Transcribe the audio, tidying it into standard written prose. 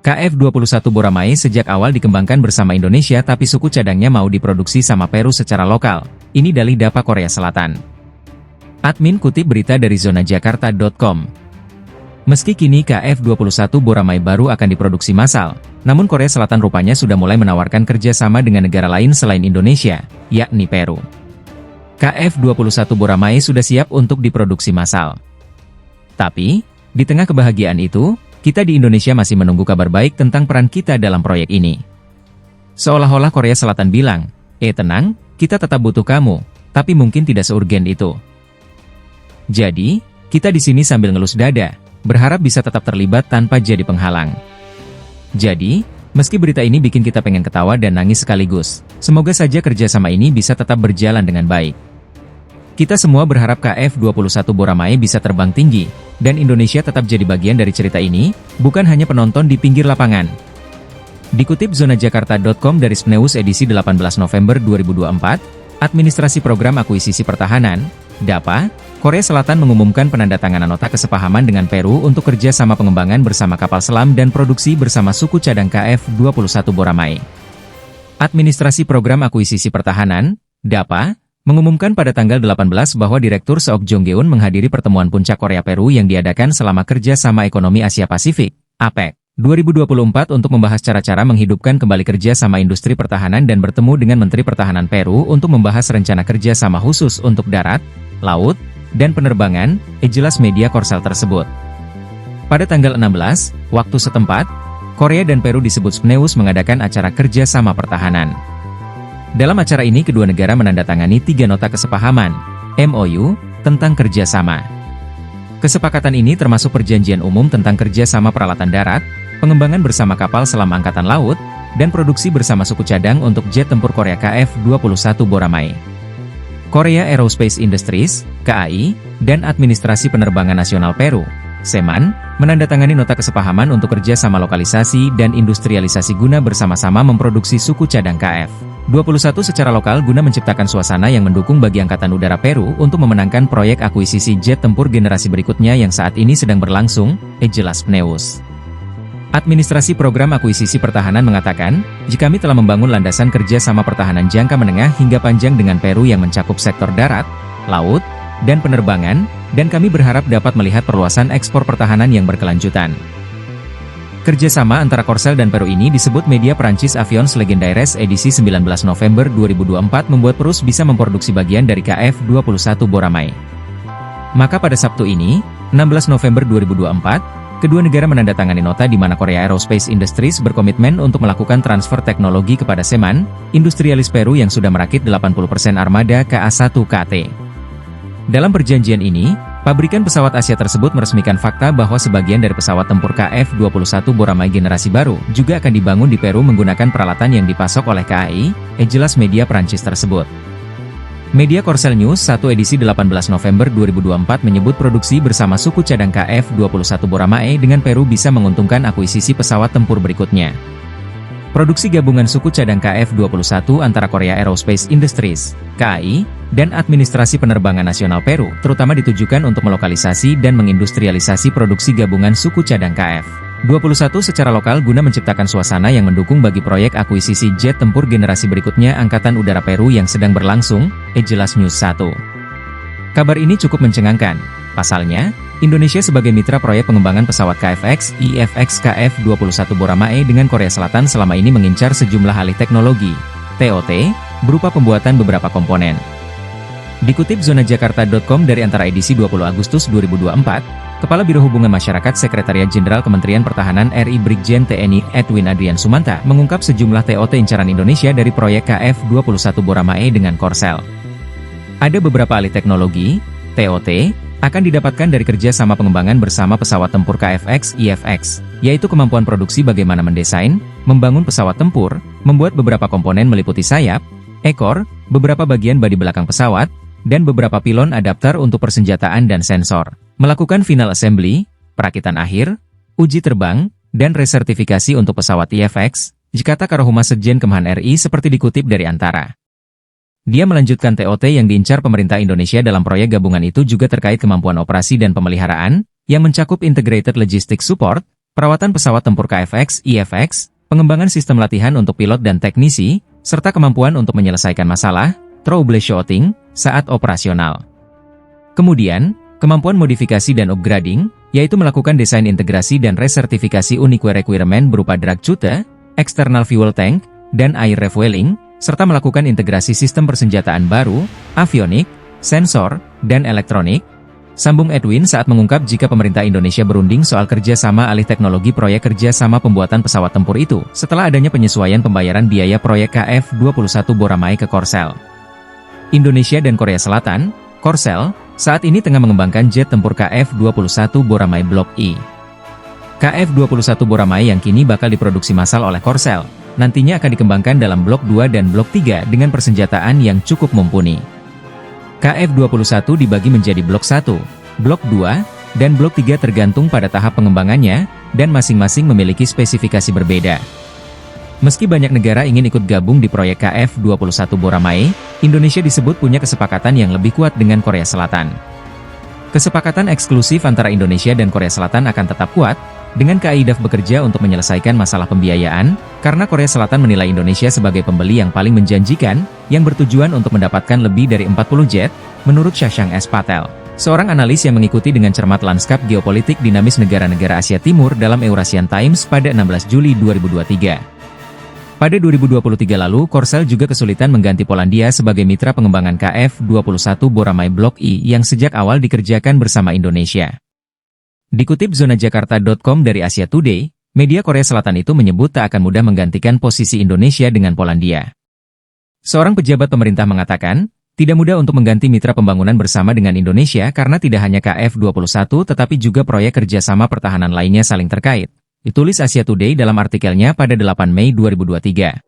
KF-21 Boramae sejak awal dikembangkan bersama Indonesia tapi suku cadangnya mau diproduksi sama Peru secara lokal. Ini dalih DAPA Korea Selatan. Admin kutip berita dari zonajakarta.com. Meski kini KF-21 Boramae baru akan diproduksi massal, namun Korea Selatan rupanya sudah mulai menawarkan kerjasama dengan negara lain selain Indonesia, yakni Peru. KF-21 Boramae sudah siap untuk diproduksi massal. Tapi, di tengah kebahagiaan itu, kita di Indonesia masih menunggu kabar baik tentang peran kita dalam proyek ini. Seolah-olah Korea Selatan bilang, tenang, kita tetap butuh kamu, tapi mungkin tidak seurgen itu. Jadi, kita di sini sambil ngelus dada, berharap bisa tetap terlibat tanpa jadi penghalang. Jadi, meski berita ini bikin kita pengen ketawa dan nangis sekaligus, semoga saja kerjasama ini bisa tetap berjalan dengan baik. Kita semua berharap KF-21 Boramae bisa terbang tinggi, dan Indonesia tetap jadi bagian dari cerita ini, bukan hanya penonton di pinggir lapangan. Dikutip zonajakarta.com dari SPNEWS edisi 18 November 2024, Administrasi Program Akuisisi Pertahanan, DAPA, Korea Selatan mengumumkan penandatanganan nota kesepahaman dengan Peru untuk kerja sama pengembangan bersama kapal selam dan produksi bersama suku cadang KF-21 Boramae. Administrasi Program Akuisisi Pertahanan, DAPA, mengumumkan pada tanggal 18 bahwa Direktur Seok Jong-geun menghadiri pertemuan puncak Korea-Peru yang diadakan selama Kerja Sama Ekonomi Asia Pasifik, APEC, 2024 untuk membahas cara-cara menghidupkan kembali kerja sama industri pertahanan dan bertemu dengan Menteri Pertahanan Peru untuk membahas rencana kerja sama khusus untuk darat, laut, dan penerbangan, jelas media Korsel tersebut. Pada tanggal 16, waktu setempat, Korea dan Peru disebut SPNEWS mengadakan acara kerja sama pertahanan. Dalam acara ini kedua negara menandatangani 3 nota kesepahaman, MOU, tentang kerjasama. Kesepakatan ini termasuk perjanjian umum tentang kerjasama peralatan darat, pengembangan bersama kapal selam angkatan laut, dan produksi bersama suku cadang untuk jet tempur Korea KF-21 Boramae. Korea Aerospace Industries, KAI, dan Administrasi Penerbangan Nasional Peru, SEMAN, menandatangani nota kesepahaman untuk kerjasama lokalisasi dan industrialisasi guna bersama-sama memproduksi suku cadang KF-21 secara lokal guna menciptakan suasana yang mendukung bagi Angkatan Udara Peru untuk memenangkan proyek akuisisi jet tempur generasi berikutnya yang saat ini sedang berlangsung, jelas SPNEWS. Administrasi Program Akuisisi Pertahanan mengatakan, jika kami telah membangun landasan kerja sama pertahanan jangka menengah hingga panjang dengan Peru yang mencakup sektor darat, laut, dan penerbangan, dan kami berharap dapat melihat perluasan ekspor pertahanan yang berkelanjutan. Kerjasama antara Korsel dan Peru ini disebut media Prancis Avions Legendaires edisi 19 November 2024 membuat Peru bisa memproduksi bagian dari KF-21 Boramae. Maka pada Sabtu ini, 16 November 2024, kedua negara menandatangani nota di mana Korea Aerospace Industries berkomitmen untuk melakukan transfer teknologi kepada SEMAN, industrialis Peru yang sudah merakit 80% armada KA-1KT. Dalam perjanjian ini, pabrikan pesawat Asia tersebut meresmikan fakta bahwa sebagian dari pesawat tempur KF-21 Boramae generasi baru juga akan dibangun di Peru menggunakan peralatan yang dipasok oleh KAI, jelas media Prancis tersebut. Media Korsel News 1 edisi 18 November 2024 menyebut produksi bersama suku cadang KF-21 Boramae dengan Peru bisa menguntungkan akuisisi pesawat tempur berikutnya. Produksi gabungan suku cadang KF-21 antara Korea Aerospace Industries, KAI, dan Administrasi Penerbangan Nasional Peru terutama ditujukan untuk melokalisasi dan mengindustrialisasi produksi gabungan suku cadang KF-21 secara lokal guna menciptakan suasana yang mendukung bagi proyek akuisisi jet tempur generasi berikutnya Angkatan Udara Peru yang sedang berlangsung, jelas News 1. Kabar ini cukup mencengangkan. Pasalnya, Indonesia sebagai mitra proyek pengembangan pesawat KFX, IFX KF-21 Boramae dengan Korea Selatan selama ini mengincar sejumlah alih teknologi, TOT, berupa pembuatan beberapa komponen. Dikutip zonajakarta.com dari antara edisi 20 Agustus 2024, Kepala Biro Hubungan Masyarakat Sekretariat Jenderal Kementerian Pertahanan RI Brigjen TNI Edwin Adrian Sumanta mengungkap sejumlah TOT incaran Indonesia dari proyek KF-21 Boramae dengan Korsel. Ada beberapa alih teknologi, TOT, akan didapatkan dari kerja sama pengembangan bersama pesawat tempur KFX, IFX, yaitu kemampuan produksi bagaimana mendesain, membangun pesawat tempur, membuat beberapa komponen meliputi sayap, ekor, beberapa bagian bodi belakang pesawat, dan beberapa pilon adapter untuk persenjataan dan sensor, melakukan final assembly, perakitan akhir, uji terbang, dan resertifikasi untuk pesawat IFX, kata Karohumas Sekjen Kemhan RI seperti dikutip dari Antara. Dia melanjutkan TOT yang diincar pemerintah Indonesia dalam proyek gabungan itu juga terkait kemampuan operasi dan pemeliharaan, yang mencakup Integrated Logistics Support, perawatan pesawat tempur KFX, IFX, pengembangan sistem latihan untuk pilot dan teknisi, serta kemampuan untuk menyelesaikan masalah, troubleshooting, saat operasional. Kemudian, kemampuan modifikasi dan upgrading, yaitu melakukan desain integrasi dan resertifikasi unique requirement berupa drag chute, external fuel tank, dan air refueling, serta melakukan integrasi sistem persenjataan baru, avionik, sensor, dan elektronik. Sambung Edwin saat mengungkap jika pemerintah Indonesia berunding soal kerjasama alih teknologi proyek kerjasama pembuatan pesawat tempur itu, setelah adanya penyesuaian pembayaran biaya proyek KF-21 Boramae ke Korsel. Indonesia dan Korea Selatan, Korsel, saat ini tengah mengembangkan jet tempur KF-21 Boramae Blok I. KF-21 Boramae yang kini bakal diproduksi massal oleh Korsel, nantinya akan dikembangkan dalam Blok 2 dan Blok 3 dengan persenjataan yang cukup mumpuni. KF-21 dibagi menjadi Blok 1, Blok 2, dan Blok 3 tergantung pada tahap pengembangannya, dan masing-masing memiliki spesifikasi berbeda. Meski banyak negara ingin ikut gabung di proyek KF-21 Boramae, Indonesia disebut punya kesepakatan yang lebih kuat dengan Korea Selatan. Kesepakatan eksklusif antara Indonesia dan Korea Selatan akan tetap kuat, dengan kaidah bekerja untuk menyelesaikan masalah pembiayaan, karena Korea Selatan menilai Indonesia sebagai pembeli yang paling menjanjikan, yang bertujuan untuk mendapatkan lebih dari 40 jet, menurut Shashank S. Patel, seorang analis yang mengikuti dengan cermat lanskap geopolitik dinamis negara-negara Asia Timur dalam Eurasian Times pada 16 Juli 2023. Pada 2023 lalu, Korsel juga kesulitan mengganti Polandia sebagai mitra pengembangan KF-21 Boramae Blok I yang sejak awal dikerjakan bersama Indonesia. Dikutip zonajakarta.com dari Asia Today, media Korea Selatan itu menyebut tak akan mudah menggantikan posisi Indonesia dengan Polandia. Seorang pejabat pemerintah mengatakan, tidak mudah untuk mengganti mitra pembangunan bersama dengan Indonesia karena tidak hanya KF-21 tetapi juga proyek kerjasama pertahanan lainnya saling terkait. Ditulis Asia Today dalam artikelnya pada 8 Mei 2023.